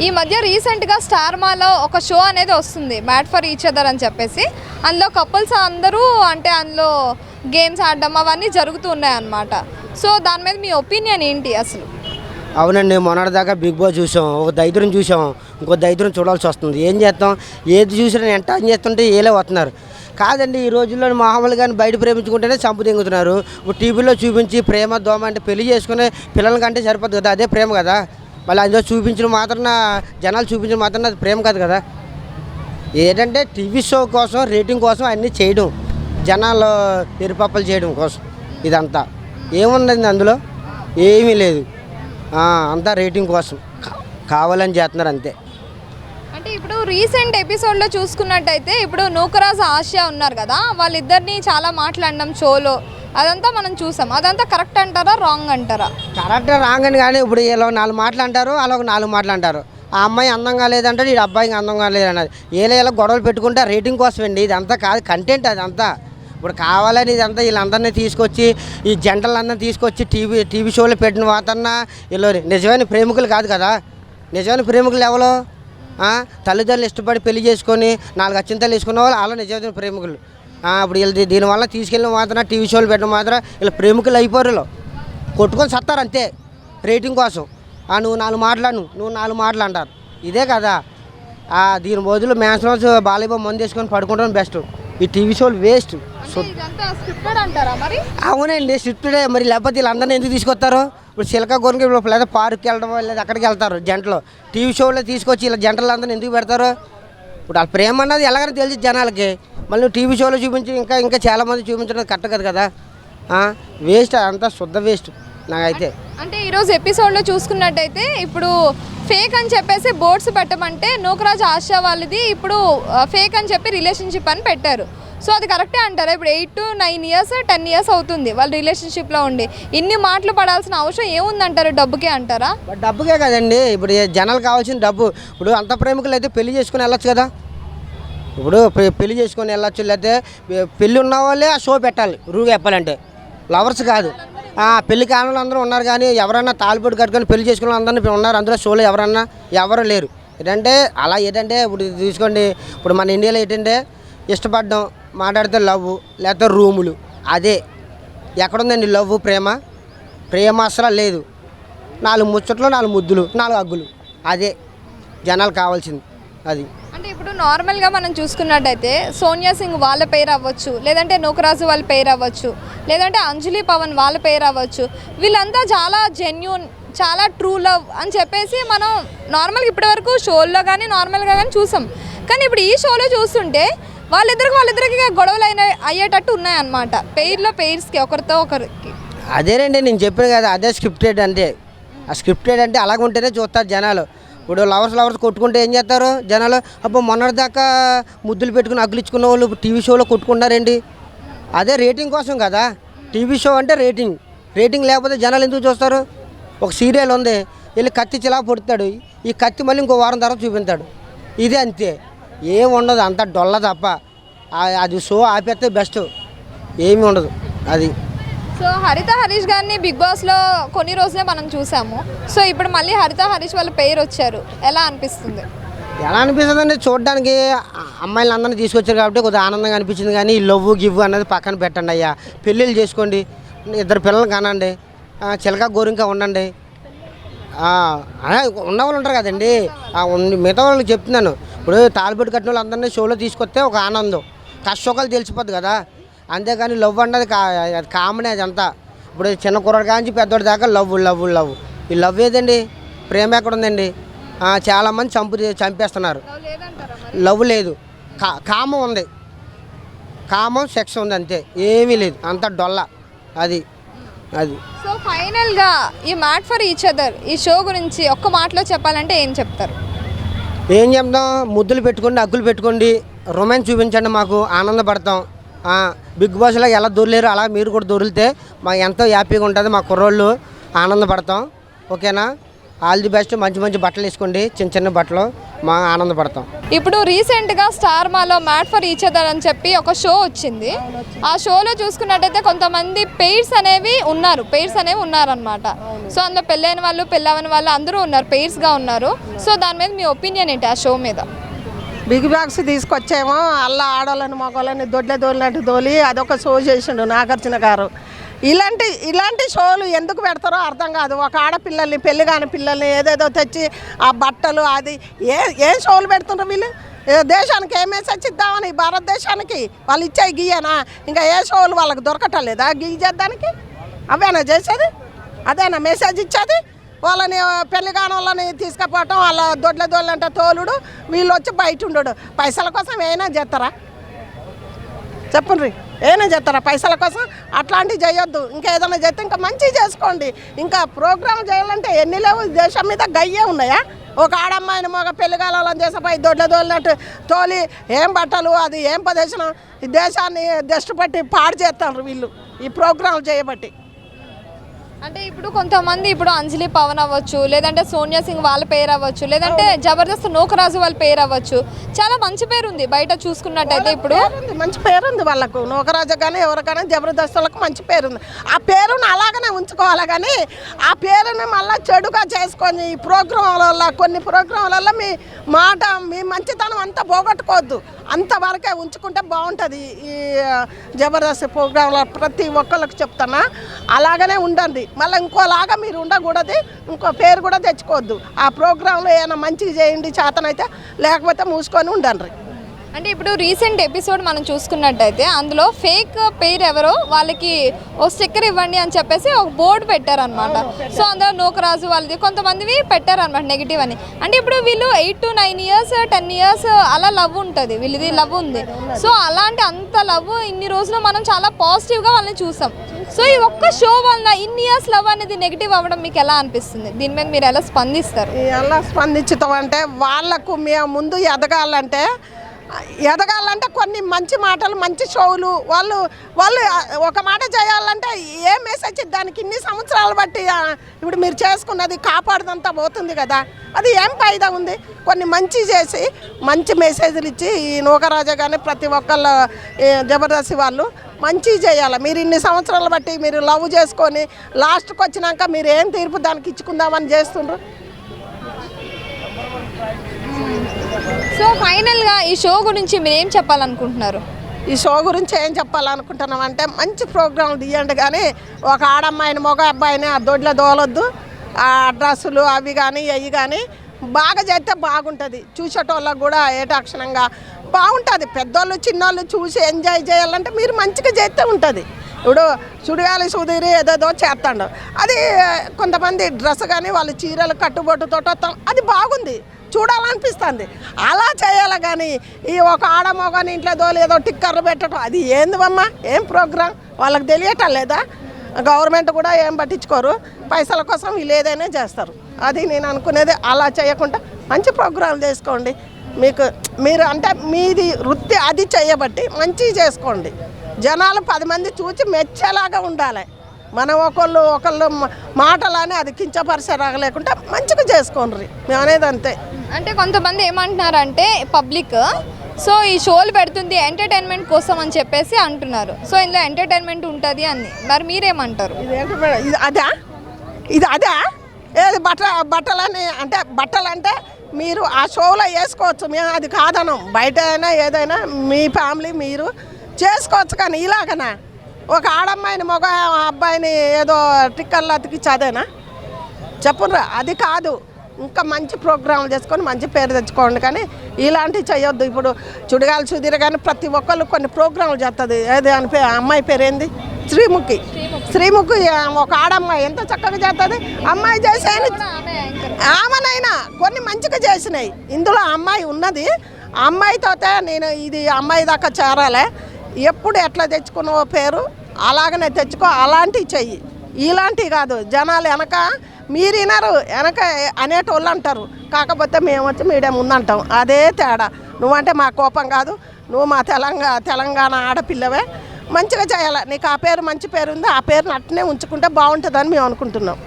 ఈ మధ్య రీసెంట్గా స్టార్ మాలో ఒక షో అనేది వస్తుంది, మ్యాడ్ ఫర్ ఈచ్ అదర్ అని చెప్పేసి. అందులో కపుల్స్ అందరూ అంటే అందులో గేమ్స్ ఆడడం అవన్నీ జరుగుతూ ఉన్నాయన్నమాట. సో దాని మీద మీ ఒపీనియన్ ఏంటి అసలు? అవునండి, మొన్నటిదాకా బిగ్ బాస్ చూసాం, ఒక దైత్రం చూసాం, ఇంకో దైత్రం చూడాల్సి వస్తుంది. ఏం చేస్తాం, ఏది చూసినా ఎంత అని చేస్తుంటే ఏలే వస్తున్నారు. కాదండి, ఈ రోజుల్లో మామూలుగా బయట ప్రేమించుకుంటేనే చంపు దింగుతున్నారు. ఇప్పుడు టీవీలో చూపించి ప్రేమ దోమ అంటే పెళ్లి చేసుకునే పిల్లలకంటే సరిపోదు కదా, అదే ప్రేమ కదా. మళ్ళీ అందులో చూపించిన మాత్రం జనాలు చూపించిన మాత్రం అది ప్రేమ కాదు కదా. ఏంటంటే టీవీ షో కోసం రేటింగ్ కోసం అన్నీ చేయడం, జనాలు ఎరుపప్పలు చేయడం కోసం ఇదంతా. ఏముందండి అందులో, ఏమీ లేదు. అంతా రేటింగ్ కోసం కావాలని చేస్తున్నారు అంతే. అంటే ఇప్పుడు రీసెంట్ ఎపిసోడ్లో చూసుకున్నట్టయితే ఇప్పుడు నూకరాజు ఆసియా ఉన్నారు కదా, వాళ్ళిద్దరిని చాలా మాట్లాడడం షోలో, అదంతా మనం చూసాం. అదంతా కరెక్ట్ అంటారా, రాంగ్ అంటారా? కరెక్ట్ రాంగ్ అని కానీ ఇప్పుడు ఇలా 4 మాటలు అంటారు, అలా 4 మాటలు అంటారు. ఆ అమ్మాయి అందంగా లేదంటారు, ఈ అబ్బాయికి అందంగా లేదన్నది. ఇలా గొడవలు పెట్టుకుంటే రేటింగ్ కోసం అండి. ఇదంతా కాదు, కంటెంట్ అదంతా. ఇప్పుడు కావాలని ఇదంతా వీళ్ళందరినీ తీసుకొచ్చి ఈ జంటలందరినీ తీసుకొచ్చి టీవీ షోలో పెట్టిన వాతన్నా వీళ్ళు నిజమైన ప్రేమికులు కాదు కదా. నిజమైన ప్రేమికులు ఎవరు? తల్లిదండ్రులు ఇష్టపడి పెళ్లి చేసుకొని 4 అత్యంతలు వేసుకున్న వాళ్ళు అలా నిజమైన ప్రేమికులు. ఇప్పుడు వీళ్ళు దీనివల్ల తీసుకెళ్ళిన మాత్రం టీవీ షోలు పెట్టిన మాత్రం వీళ్ళు ప్రేమికులు అయిపోరు. వీళ్ళు కొట్టుకొని సత్తారు అంతే రేటింగ్ కోసం. నువ్వు 4 మాట్లాడు, నువ్వు 4 మాటలు అంటారు. ఇదే కదా. దీని బదులు మ్యాన్స్ బాలీబాబు మందు వేసుకొని పడుకోవడం బెస్ట్. ఈ టీవీ షోలు వేస్ట్. అవునండి, స్క్రిప్టెడే. మరి లేకపోతే వీళ్ళందరినీ ఎందుకు తీసుకొస్తారు? ఇప్పుడు చిలక గోరికి లేదా పార్క్కి వెళ్ళడం లేదా అక్కడికి వెళ్తారు జంటలు. టీవీ షోలో తీసుకొచ్చి ఇలా జంటలందరినీ ఎందుకు పెడతారు? ఇప్పుడు వాళ్ళ ప్రేమ అన్నది ఎలాగైనా తెలిసి జనాలకి. మళ్ళీ టీవీ షోలో చూపించి ఇంకా చాలామంది చూపించడం కరెక్ట్ కదా కదా. వేస్ట్, అంతా శుద్ధ వేస్ట్ నాకైతే. అంటే ఈరోజు ఎపిసోడ్లో చూసుకున్నట్టయితే ఇప్పుడు ఫేక్ అని చెప్పేసి బోర్డ్స్ పెట్టమంటే నూకరాజు ఆసియా వాళ్ళది ఇప్పుడు ఫేక్ అని చెప్పి రిలేషన్షిప్ అని పెట్టారు. సో అది కరెక్టే అంటారా? ఇప్పుడు 8 to 9 years 10 years అవుతుంది వాళ్ళు రిలేషన్షిప్లో ఉండి. ఇన్ని మాటలు పడాల్సిన అవసరం ఏముందంటారు? డబ్బుకే అంటారా? డబ్బుకే కదండి. ఇప్పుడు జనాలు కావాల్సిన డబ్బు. ఇప్పుడు అంత ప్రేమికులు అయితే పెళ్లి చేసుకుని వెళ్ళొచ్చు కదా. ఇప్పుడు పెళ్లి చేసుకొని వెళ్ళొచ్చు, లేకపోతే పెళ్ళి ఉన్న వాళ్ళే ఆ షో పెట్టాలి. రూగా చెప్పాలంటే లవర్స్ కాదు. పెళ్లి కాలంలో అందరూ ఉన్నారు, కానీ ఎవరన్నా తాలిపొడి కట్టుకొని పెళ్లి చేసుకున్న అందరినీ ఉన్నారు అందులో షోలో. ఎవరు లేరు. ఏంటంటే అలా ఏంటంటే ఇప్పుడు తీసుకోండి, ఇప్పుడు మన ఇండియాలో ఏంటంటే ఇష్టపడడం, మాట్లాడితే లవ్, లేకపోతే రూములు. అదే ఎక్కడుందండి లవ్? ప్రేమ అసలు లేదు. 4 ముచ్చట్లు, 4 ముద్దులు, 4 అగ్గులు. అదే జనాలు కావాల్సింది. అది అంటే ఇప్పుడు నార్మల్గా మనం చూసుకున్నట్టయితే సోనియా సింగ్ వాళ్ళ పేరు అవ్వచ్చు, లేదంటే నూకరాజు వాళ్ళ పేరు అవ్వచ్చు, లేదంటే అంజలి పవన్ వాళ్ళ పేరు అవ్వచ్చు. వీళ్ళంతా చాలా జెన్యూన్, చాలా ట్రూ లవ్ అని చెప్పేసి మనం నార్మల్గా ఇప్పటివరకు షోల్లో కానీ నార్మల్గా కానీ చూసాం. కానీ ఇప్పుడు ఈ షోలో చూస్తుంటే వాళ్ళిద్దరికి గొడవలు అయ్యేటట్టు ఉన్నాయన్నమాట. పెయిర్స్కి ఒకరితో ఒకరికి. అదేనండి నేను చెప్పాను కదా, అదే స్క్రిప్టెడ్ అంటే. ఆ స్క్రిప్టెడ్ అంటే అలాగ ఉంటేనే చూస్తారు జనాలు. ఇప్పుడు లవర్స్ కొట్టుకుంటే ఏం చేస్తారు జనాలు? అప్పుడు మొన్నటిదాకా ముద్దులు పెట్టుకుని అగ్గులు ఇచ్చుకున్న వాళ్ళు టీవీ షోలో కొట్టుకుంటారండి. అదే రేటింగ్ కోసం కదా. టీవీ షో అంటే రేటింగ్ లేకపోతే జనాలు ఎందుకు చూస్తారు? ఒక సీరియల్ ఉంది, వెళ్ళి కత్తి చిలా పొడుతాడు, ఈ కత్తి మళ్ళీ ఇంకో వారం తర్వాత చూపించాడు. ఇదే అంతే, ఏమి ఉండదు, అంత డొల్ల తప్ప. అది షో ఆపేస్తే బెస్ట్, ఏమీ ఉండదు అది. సో హరిత హరీష్ గారిని బిగ్ బాస్లో కొన్ని రోజులే మనం చూసాము. సో ఇప్పుడు మళ్ళీ హరిత హరీష్ వాళ్ళ పేరు వచ్చారు, ఎలా అనిపిస్తుంది? ఎలా అనిపిస్తుందండి చూడడానికి? అమ్మాయిలు అందరినీ తీసుకొచ్చారు కాబట్టి కొద్దిగా ఆనందంగా అనిపించింది. కానీ ఈ లవ్ గివ్ అన్నది పక్కన పెట్టండి అయ్యా. పెళ్ళిళ్ళు చేసుకోండి, 2 పిల్లలు కానండి, చిలక గోరింకా ఉండండి. ఉన్నవాళ్ళు ఉంటారు కదండి, మిగతా వాళ్ళకి చెప్తున్నాను. ఇప్పుడు తాలిబొట్టు కట్టిన వాళ్ళు అందరినీ షోలో తీసుకొస్తే ఒక ఆనందం, కష్టసుఖాలు తెలిసిపోద్ది కదా. అంతేగాని లవ్ అన్నది అది కామనే అదంతా. ఇప్పుడు చిన్న కుర్రాడు కాంచి పెద్దోడి దాకా లవ్. ఈ లవ్ ఏదండి? ప్రేమ ఎక్కడ ఉందండి? చాలామంది చంపేస్తున్నారు. లవ్ లేదు, కామం ఉంది. కామం, సెక్స్ ఉంది, అంతే, ఏమీ లేదు. అంత డొల్ల అది. సో ఫైనల్గా ఈ మ్యాడ్ ఫర్ ఈచ్ అదర్ ఈ షో గురించి ఒక్క మాటలో చెప్పాలంటే ఏం చెప్తారు? ఏం చెప్తాం? ముద్దులు పెట్టుకోండి, అగ్గులు పెట్టుకోండి, రొమాన్స్ చూపించండి, మాకు ఆనందపడతాం. బిగ్ బాస్లో ఎలా దొరలేరు అలా మీరు కూడా దొరికితే మాకు ఎంతో హ్యాపీగా ఉంటుంది. మా కుర్రోళ్ళు ఆనందపడతాం. ఓకేనా? All the best. మంచి బట్టలు వేసుకోండి, చిన్న బట్టలు. మా ఆనందపడతాం. ఇప్పుడు రీసెంట్గా స్టార్ మాలో మ్యాట్ ఫర్ ఈచ్ అదర్ అని చెప్పి ఒక షో వచ్చింది. ఆ షోలో చూసుకున్నట్టయితే కొంతమంది పెయిర్స్ అనేవి ఉన్నారనమాట. సో అందులో పెళ్ళైన వాళ్ళు పెళ్ళవని వాళ్ళు అందరూ ఉన్నారు, పెయిర్స్గా ఉన్నారు. సో దాని మీద మీ ఒపీనియన్ ఏంటి ఆ షో మీద? బిగ్ బాక్స్ తీసుకొచ్చేమో అలా ఆడవాళ్ళని మగవాళ్ళని దొడ్లట్టు దోలి అదొక షో చేసిండు నాగార్జున గారు. ఇలాంటి షోలు ఎందుకు పెడతారో అర్థం కాదు. ఒక ఆడపిల్లల్ని పెళ్లి కాని పిల్లల్ని ఏదేదో తెచ్చి ఆ బట్టలు అది ఏం షోలు పెడుతున్నారు వీళ్ళు? దేశానికి ఏ మెసేజ్ ఇద్దామని భారతదేశానికి వాళ్ళు ఇచ్చే గీయనా? ఇంకా ఏ షోలు వాళ్ళకి దొరకటం లేదా గీ చేద్దానికి? అవేనా చేసేది? అదేనా మెసేజ్ ఇచ్చేది? వాళ్ళని పెళ్లి కాని వాళ్ళని తీసుకుపోవటం, వాళ్ళ దొడ్లంటే తోలుడు, వీళ్ళు వచ్చి బయట ఉండడు. పైసల కోసం ఏమైనా చేస్తారా? చెప్పండి, ఏమైనా చేస్తారా పైసల కోసం? అట్లాంటివి చేయొద్దు. ఇంకా ఏదైనా చేస్తే ఇంకా మంచిగా చేసుకోండి. ఇంకా ప్రోగ్రామ్ చేయాలంటే ఎన్ని లేవు దేశం మీద గయ్యే ఉన్నాయా? ఒక ఆడమ్మాయిని మగ పెళ్లిగాలని చేసిపోయి దొడ్లట్టు తోలి ఏం బట్టలు అది ఏం ప్రదేశం? ఈ దేశాన్ని దృష్టి పాడు చేస్తారు వీళ్ళు ఈ ప్రోగ్రాం చేయబట్టి. అంటే ఇప్పుడు కొంతమంది ఇప్పుడు అంజలి పవన్ అవ్వచ్చు, లేదంటే సోనియా సింగ్ వాళ్ళ పేరు అవ్వచ్చు, లేదంటే జబర్దస్త్ నూకరాజు వాళ్ళ పేరు అవ్వచ్చు. చాలా మంచి పేరు ఉంది బయట చూసుకున్నట్టయితే. ఇప్పుడు మంచి పేరుంది వాళ్ళకు, నూకరాజు కానీ ఎవరికైనా జబర్దస్తులకు మంచి పేరుంది. ఆ పేరును అలాగనే ఉంచుకోవాలి కానీ ఆ పేరుని మళ్ళీ చెడుగా చేసుకొని ఈ ప్రోగ్రాంల కొన్ని ప్రోగ్రాంలలో మీ మంచితనం అంతా పోగొట్టుకోవద్దు. అంతవరకే ఉంచుకుంటే బాగుంటుంది. ఈ జబర్దస్త్ ప్రోగ్రాంలో ప్రతి ఒక్కళ్ళకి చెప్తానా అలాగనే ఉండండి. మళ్ళీ ఇంకోలాగా మీరు ఉండకూడదు, ఇంకో పేరు కూడా తెచ్చుకోవద్దు. ఆ ప్రోగ్రాంలో ఏమైనా మంచిగా చేయండి చేతనైతే, లేకపోతే మూసుకొని ఉండండి. అంటే ఇప్పుడు రీసెంట్ ఎపిసోడ్ మనం చూసుకున్నట్టయితే అందులో ఫేక్ పేరు ఎవరో వాళ్ళకి ఓ స్టిక్కర్ ఇవ్వండి అని చెప్పేసి ఒక బోర్డు పెట్టారనమాట. సో అందులో నూకరాజు వాళ్ళది కొంతమందివి పెట్టారనమాట నెగిటివ్ అని. అంటే ఇప్పుడు వీళ్ళు 8 to 9 years 10 years అలా లవ్ ఉంటుంది, వీళ్ళది లవ్ ఉంది. సో అలాంటి అంత లవ్ ఇన్ని రోజులు మనం చాలా పాజిటివ్గా వాళ్ళని చూసాం. సో ఈ ఒక్క షో వల్ల ఇన్ని ఇయర్స్ లవ్ అనేది నెగిటివ్ అవ్వడం మీకు ఎలా అనిపిస్తుంది? దీని మీద మీరు ఎలా స్పందిస్తారు? ఎలా స్పందించుతాం అంటే వాళ్ళకు మేము ముందు ఎదగాలంటే కొన్ని మంచి మాటలు మంచి షోలు వాళ్ళు ఒక మాట చేయాలంటే ఏ మెసేజ్ దానికి ఇన్ని సంవత్సరాలు బట్టి ఇప్పుడు మీరు చేసుకున్నది కాపాడుదంతా పోతుంది కదా, అది ఏం ఫైదా ఉంది? కొన్ని మంచి చేసి మంచి మెసేజ్లు ఇచ్చి ఈ నూకరాజా కానీ ప్రతి ఒక్కళ్ళ జబర్దస్త్ వాళ్ళు మంచి చేయాలి. మీరు ఇన్ని సంవత్సరాలు బట్టి మీరు లవ్ చేసుకొని లాస్ట్కి వచ్చినాక మీరు ఏం తీర్పు దానికి ఇచ్చుకుందామని చేస్తుండ్రు. సో ఫైనల్గా ఈ షో గురించి మీరు ఏం చెప్పాలనుకుంటున్నారు? ఈ షో గురించి ఏం చెప్పాలనుకుంటున్నాం అంటే మంచి ప్రోగ్రాం తీయండి కానీ ఒక ఆడమ్మాయిని మగ అబ్బాయిని ఆ దొడ్ల దోలొద్దు. ఆ డ్రెస్సులు అవి కానీ అవి కానీ బాగా చేస్తే బాగుంటుంది. చూసేటోళ్ళకు కూడా ఏటాక్షణంగా బాగుంటుంది. పెద్దోళ్ళు చిన్నోళ్ళు చూసి ఎంజాయ్ చేయాలంటే మీరు మంచిగా చేస్తే ఉంటుంది. ఇప్పుడు సుడిగాలి సుధీరి ఏదేదో చేస్తాడు, అది కొంతమంది డ్రెస్ కానీ వాళ్ళు చీరలు కట్టుబొట్టుతో అది బాగుంది, చూడాలనిపిస్తుంది. అలా చేయాలి కానీ ఈ ఒక ఆడమోగాని ఇంట్లో దోలు ఏదో టిక్కర్లు పెట్టడం అది ఏందివమ్మా? ఏం ప్రోగ్రాం వాళ్ళకి తెలియటం లేదా? గవర్నమెంట్ కూడా ఏం పట్టించుకోరు, పైసల కోసం వీళ్ళు ఏదైనా చేస్తారు. అది నేను అనుకునేది. అలా చేయకుండా మంచి ప్రోగ్రాంలు చేసుకోండి. మీరు అంటే మీది వృత్తి అది చేయబట్టి మంచిగా చేసుకోండి. జనాలు 10 మంది చూసి మెచ్చేలాగా ఉండాలి. మనం ఒకళ్ళు మాటలని అది కించపరిచే రాగలేకుండా మంచిగా చేసుకోండి. మేము అనేది అంతే. అంటే కొంతమంది ఏమంటున్నారంటే పబ్లిక్ సో ఈ షోలు పెడుతుంది ఎంటర్టైన్మెంట్ కోసం అని చెప్పేసి అంటున్నారు. సో ఇందులో ఎంటర్టైన్మెంట్ ఉంటుంది అని, మరి మీరేమంటారు? ఇది అదా ఏది బట్టలని అంటే బట్టలు అంటే మీరు ఆ షోలో వేసుకోవచ్చు, మేము అది కాదనం. బయట అయినా ఏదైనా మీ ఫ్యామిలీ మీరు చేసుకోవచ్చు. కానీ ఇలాగనా ఒక ఆడమ్మాయిని మగ అబ్బాయిని ఏదో టిక్కర్లు అతికిచ్చేదేనా? చెప్పుర్రా, అది కాదు. ఇంకా మంచి ప్రోగ్రాంలు చేసుకొని మంచి పేరు తెచ్చుకోండి కానీ ఇలాంటివి చేయొద్దు. ఇప్పుడు చుడిగాలి సుధీర్ కానీ ప్రతి ఒక్కళ్ళు కొన్ని ప్రోగ్రాంలు చేస్తుంది. ఏది అని అమ్మాయి పేరు ఏంది? శ్రీముఖి ఒక ఆడమ్మాయి ఎంత చక్కగా చేస్తుంది. అమ్మాయి చేసే ఆమెనైనా కొన్ని మంచిగా చేసినాయి. ఇందులో అమ్మాయి ఉన్నది. అమ్మాయితో నేను ఇది అమ్మాయి దాకా చేరాలి. ఎప్పుడు ఎట్లా తెచ్చుకున్నావో పేరు అలాగనే తెచ్చుకో, అలాంటివి చెయ్యి. ఇలాంటివి కాదు. జనాలు వెనక మీరు వినరు, వెనక అనేటోళ్ళు అంటారు. కాకపోతే మేము వచ్చి మీడియా ముందంటాం. అదే తేడా. నువ్వంటే మా కోపం కాదు, నువ్వు మా తెలంగాణ ఆడపిల్లవే. మంచిగా చేయాలి. నీకు ఆ పేరు మంచి పేరు ఉంది, ఆ పేరుని అట్నే ఉంచుకుంటే బాగుంటుందని మేము అనుకుంటున్నాం.